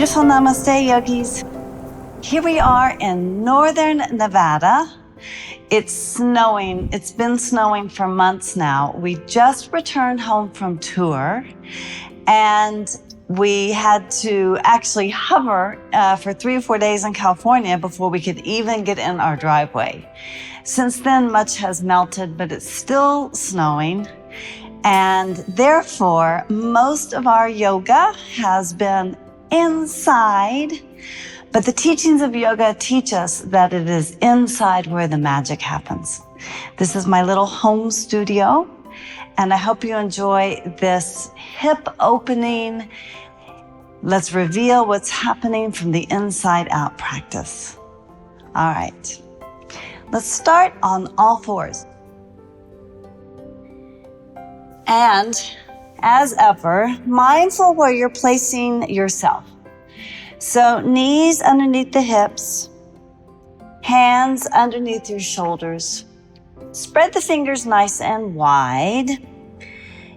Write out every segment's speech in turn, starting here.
Beautiful namaste, yogis. Here we are in northern Nevada. It's snowing. It's been snowing for months now. We just returned home from tour, and we had to actually hover for 3 or 4 days in California before we could even get in our driveway. Since then, much has melted, but it's still snowing. And therefore, most of our yoga has been inside. But the teachings of yoga teach us that it is inside where the magic happens. This is my little home studio, and I hope you enjoy this hip opening. Let's reveal what's happening from the inside out practice. All right, let's start on all fours. And as ever, mindful where you're placing yourself. So knees underneath the hips, hands underneath your shoulders. Spread the fingers nice and wide.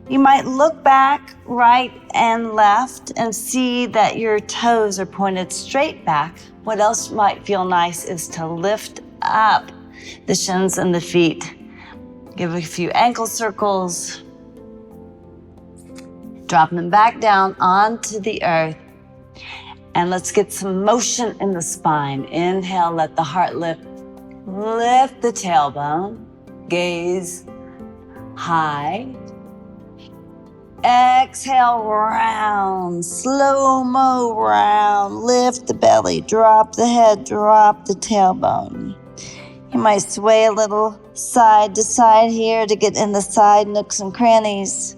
You might look back right and left and see that your toes are pointed straight back. What else might feel nice is to lift up the shins and the feet. Give a few ankle circles. Drop them back down onto the earth. And let's get some motion in the spine. Inhale, let the heart lift. Lift the tailbone. Gaze high. Exhale, round. Slow-mo round. Lift the belly. Drop the head. Drop the tailbone. You might sway a little side to side here to get in the side nooks and crannies.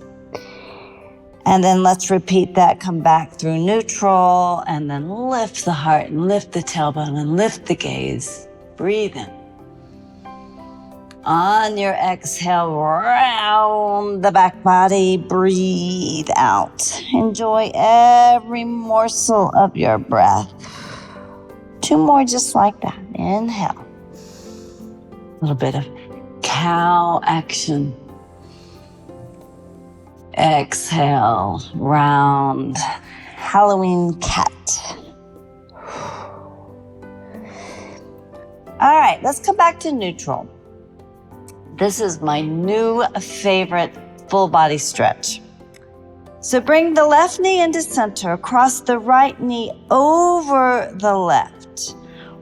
And then let's repeat that. Come back through neutral and then lift the heart and lift the tailbone and lift the gaze. Breathe in. On your exhale, round the back body. Breathe out. Enjoy every morsel of your breath. 2 more just like that. Inhale. A little bit of cow action. Exhale, round, Halloween cat. All right, let's come back to neutral. This is my new favorite full body stretch. So bring the left knee into center, cross the right knee over the left.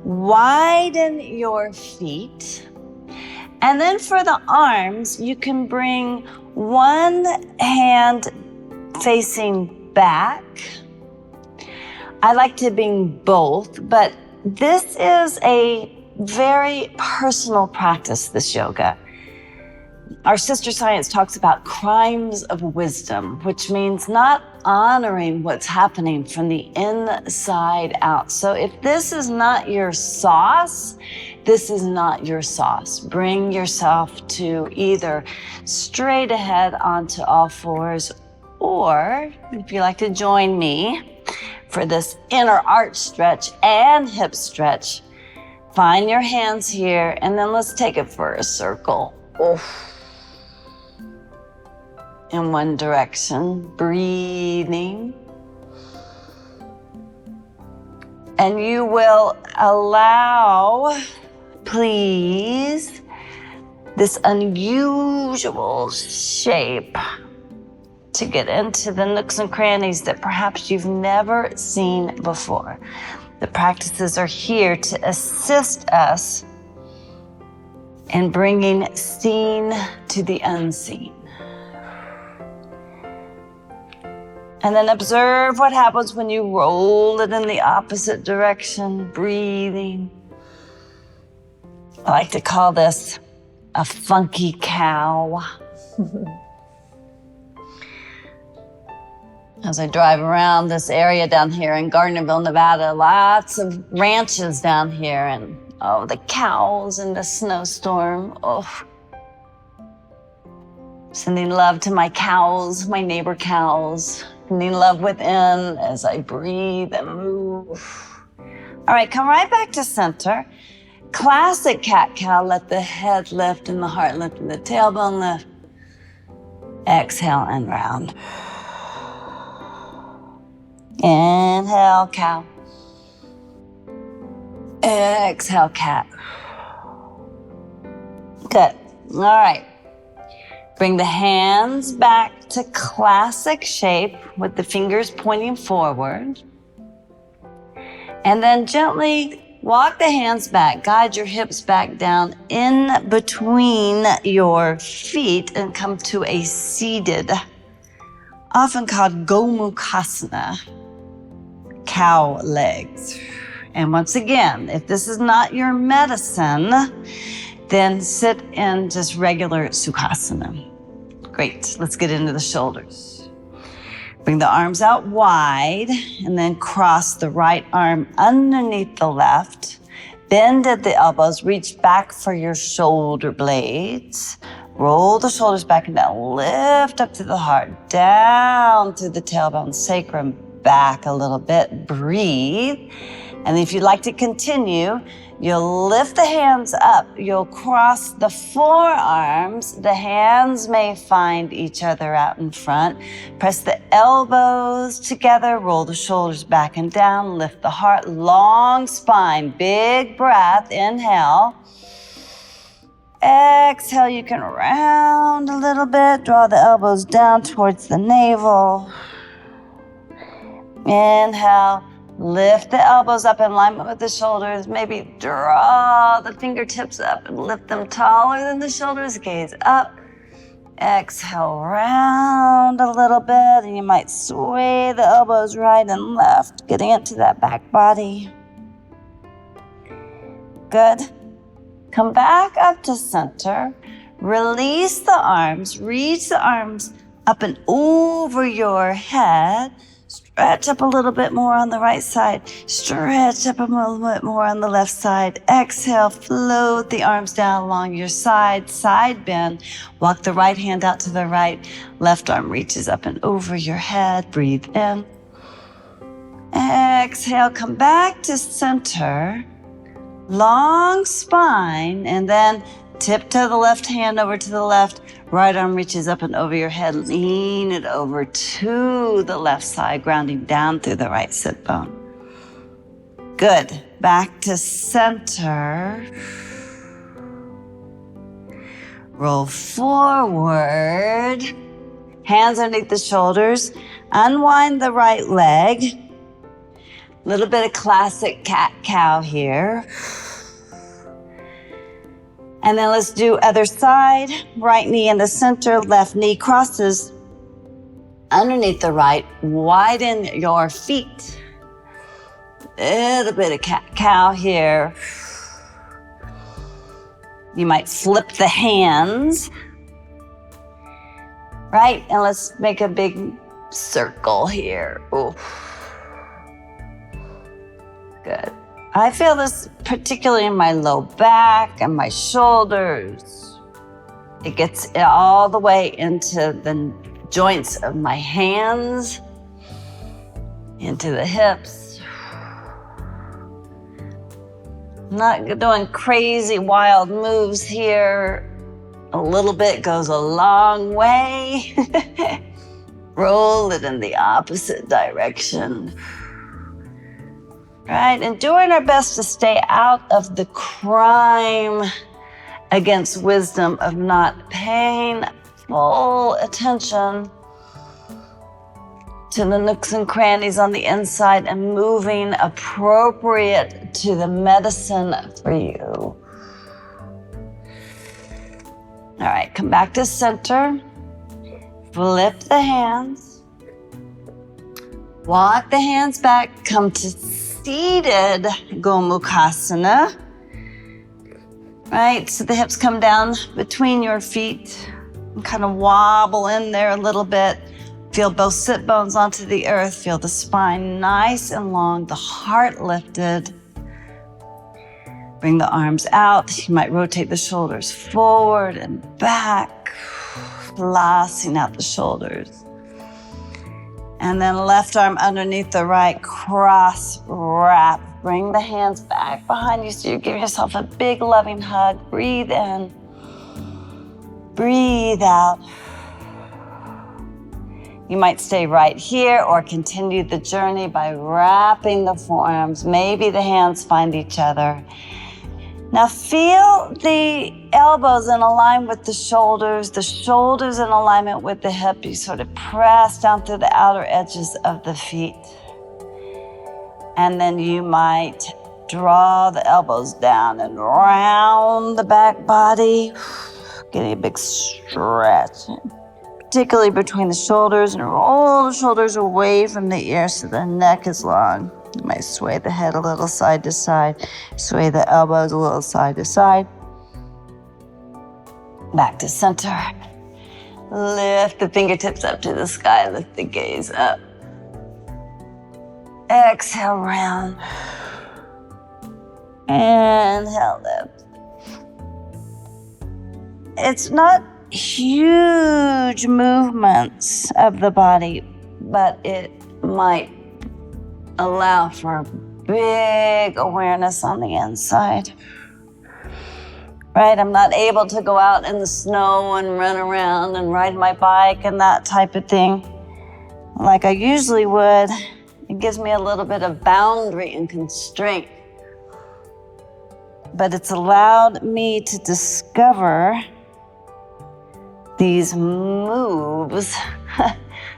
Widen your feet. And then for the arms, you can bring one hand facing back. I like to bring both, but this is a very personal practice, this yoga. Our sister science talks about crimes of wisdom, which means not honoring what's happening from the inside out. So if this is not your sauce, this is not your sauce. Bring yourself to either straight ahead onto all fours, or if you like to join me for this inner arch stretch and hip stretch, find your hands here, and then let's take it for a circle. Oof. In one direction, breathing. And you will allow, please, this unusual shape to get into the nooks and crannies that perhaps you've never seen before. The practices are here to assist us in bringing seen to the unseen. And then observe what happens when you roll it in the opposite direction, breathing. I like to call this a funky cow. As I drive around this area down here in Gardnerville, Nevada, lots of ranches down here, and oh, the cows in the snowstorm. Oh. Sending love to my cows, my neighbor cows. Sending love within as I breathe and move. All right, come right back to center. Classic cat-cow, let the head lift and the heart lift and the tailbone lift. Exhale and round. Inhale, cow. Exhale, cat. Good. All right. Bring the hands back to classic shape with the fingers pointing forward. And then gently walk the hands back. Guide your hips back down in between your feet and come to a seated, often called Gomukhasana, cow legs. And once again, if this is not your medicine, then sit in just regular Sukhasana. Great, let's get into the shoulders. Bring the arms out wide and then cross the right arm underneath the left. Bend at the elbows, reach back for your shoulder blades. Roll the shoulders back and down, lift up to the heart, down through the tailbone, sacrum, back a little bit, breathe. And if you'd like to continue, you'll lift the hands up. You'll cross the forearms. The hands may find each other out in front. Press the elbows together. Roll the shoulders back and down. Lift the heart. Long spine. Big breath. Inhale. Exhale. You can round a little bit. Draw the elbows down towards the navel. Inhale. Lift the elbows up in alignment with the shoulders. Maybe draw the fingertips up and lift them taller than the shoulders. Gaze up. Exhale, round a little bit. And you might sway the elbows right and left, getting into that back body. Good. Come back up to center. Release the arms. Reach the arms up and over your head. Stretch up a little bit more on the right side. Stretch up a little bit more on the left side. Exhale, float the arms down along your side. Side bend. Walk the right hand out to the right. Left arm reaches up and over your head. Breathe in. Exhale, come back to center. Long spine. And then tiptoe the left hand over to the left. Right arm reaches up and over your head. Lean it over to the left side, grounding down through the right sit bone. Good. Back to center. Roll forward. Hands underneath the shoulders. Unwind the right leg. A little bit of classic cat-cow here. And then let's do other side. Right knee in the center, left knee crosses underneath the right. Widen your feet. A little bit of cat-cow here. You might flip the hands. Right, and let's make a big circle here. Ooh. Good. I feel this particularly in my low back and my shoulders. It gets all the way into the joints of my hands, into the hips. I'm not doing crazy wild moves here. A little bit goes a long way. Roll it in the opposite direction. Right, and doing our best to stay out of the crime against wisdom of not paying full attention to the nooks and crannies on the inside and moving appropriate to the medicine for you. All right, come back to center. Flip the hands. Walk the hands back, come to seated Gomukhasana. Right, so the hips come down between your feet and kind of wobble in there a little bit. Feel both sit bones onto the earth. Feel the spine nice and long, the heart lifted. Bring the arms out. You might rotate the shoulders forward and back, flossing out the shoulders. And then left arm underneath the right, cross wrap. Bring the hands back behind you so you're giving yourself a big loving hug. Breathe in. Breathe out. You might stay right here or continue the journey by wrapping the forearms. Maybe the hands find each other. Now feel the elbows in alignment with the shoulders in alignment with the hip. You sort of press down through the outer edges of the feet. And then you might draw the elbows down and round the back body, getting a big stretch, particularly between the shoulders, and roll the shoulders away from the ears so the neck is long. You might sway the head a little side to side, sway the elbows a little side to side. Back to center. Lift the fingertips up to the sky, lift the gaze up. Exhale, round. Inhale, lift. It's not huge movements of the body, but it might allow for big awareness on the inside. Right? I'm not able to go out in the snow and run around and ride my bike and that type of thing like I usually would. It gives me a little bit of boundary and constraint. But it's allowed me to discover these moves,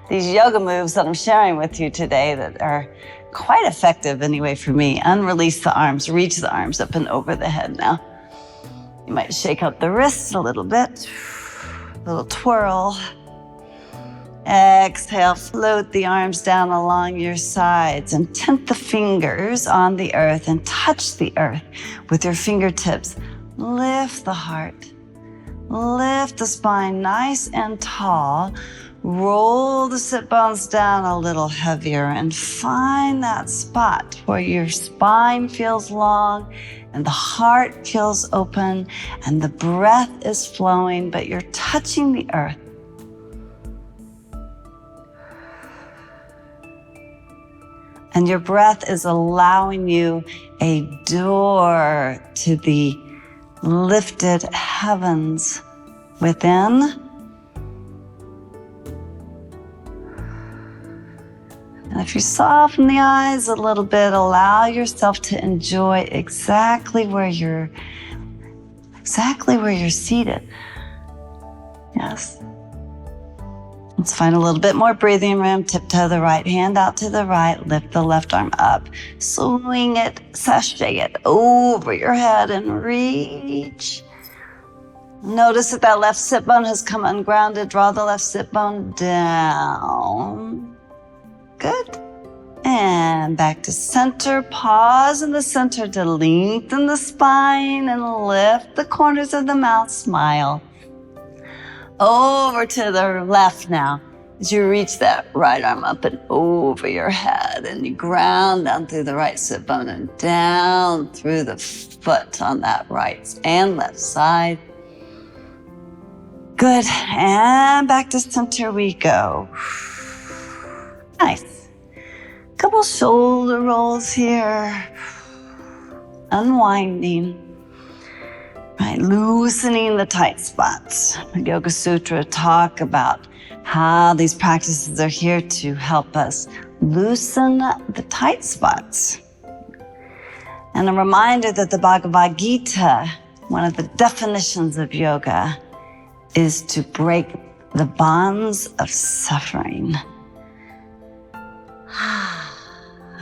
these yoga moves that I'm sharing with you today that are quite effective anyway for me. Unrelease the arms, reach the arms up and over the head now. You might shake out the wrists a little bit, a little twirl. Exhale, float the arms down along your sides and tint the fingers on the earth and touch the earth with your fingertips. Lift the heart, lift the spine nice and tall. Roll the sit bones down a little heavier and find that spot where your spine feels long and the heart feels open and the breath is flowing, but you're touching the earth. And your breath is allowing you a door to the lifted heavens within. And if you soften the eyes a little bit, allow yourself to enjoy exactly where you're seated. Yes. Let's find a little bit more breathing room. Tiptoe the right hand out to the right. Lift the left arm up. Swing it, sashay it over your head and reach. Notice that left sit bone has come ungrounded. Draw the left sit bone down. Good. And back to center. Pause in the center to lengthen the spine and lift the corners of the mouth. Smile. Over to the left now. As you reach that right arm up and over your head and you ground down through the right sit bone and down through the foot on that right and left side. Good. And back to center we go. Nice. Couple shoulder rolls here. Unwinding. Right, loosening the tight spots. The Yoga Sutra talk about how these practices are here to help us loosen the tight spots. And a reminder that the Bhagavad Gita, one of the definitions of yoga, is to break the bonds of suffering.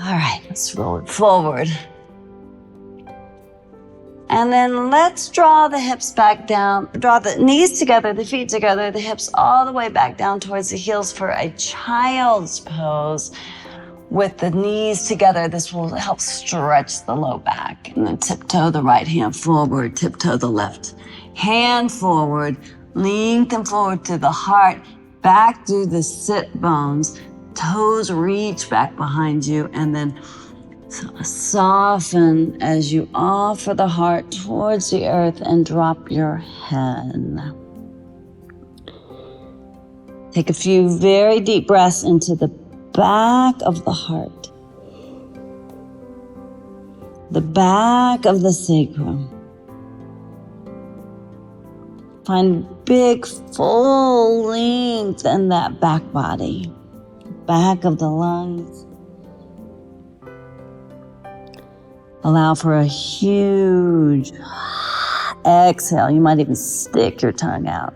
All right, let's roll it forward. And then let's draw the hips back down, draw the knees together, the feet together, the hips all the way back down towards the heels for a child's pose with the knees together. This will help stretch the low back. And then tiptoe the right hand forward, tiptoe the left hand forward, lengthen forward to the heart, back through the sit bones, toes reach back behind you, and then soften as you offer the heart towards the earth and drop your head. Take a few very deep breaths into the back of the heart, the back of the sacrum. Find big full length in that back body. back of the lungs. Allow for a huge exhale. You might even stick your tongue out.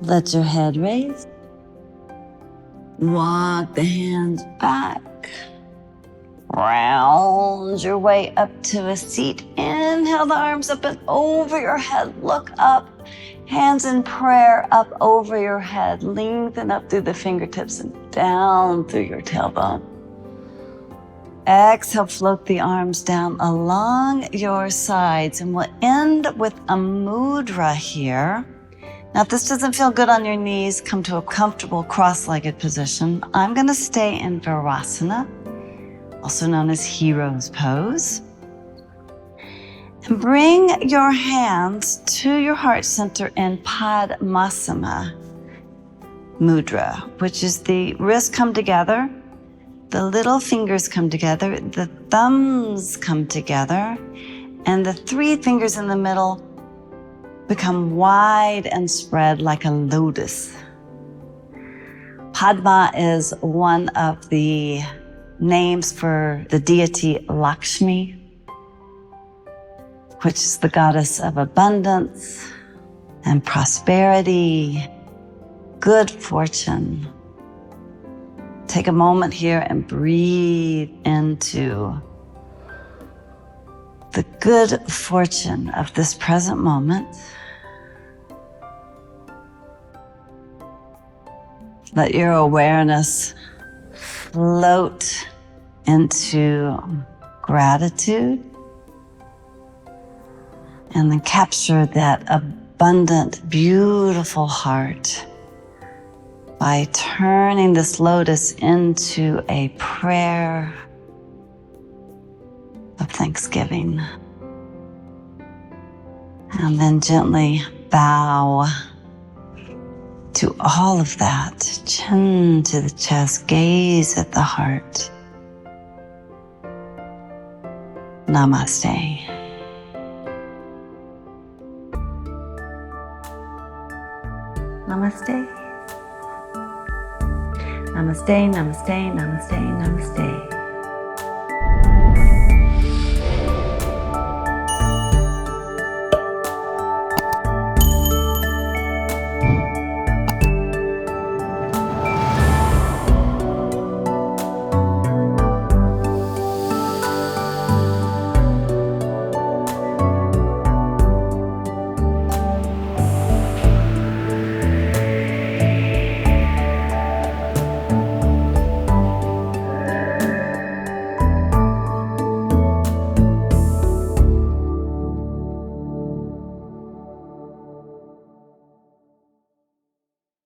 Let your head raise. Walk the hands back. Round your way up to a seat. Inhale the arms up and over your head. Look up. Hands in prayer up over your head. Lengthen up through the fingertips and down through your tailbone. Exhale, float the arms down along your sides. And we'll end with a mudra here. Now, if this doesn't feel good on your knees, come to a comfortable cross-legged position. I'm going to stay in Virasana, also known as Hero's Pose. And bring your hands to your heart center in Padmasana Mudra, which is the wrists come together, the little fingers come together, the thumbs come together, and the 3 fingers in the middle become wide and spread like a lotus. Padma is one of the names for the deity Lakshmi, which is the goddess of abundance and prosperity, good fortune. Take a moment here and breathe into the good fortune of this present moment. Let your awareness float into gratitude and then capture that abundant, beautiful heart by turning this lotus into a prayer of thanksgiving. And then gently bow to all of that. Chin to the chest, gaze at the heart. Namaste. Namaste. Namaste, namaste, namaste, namaste.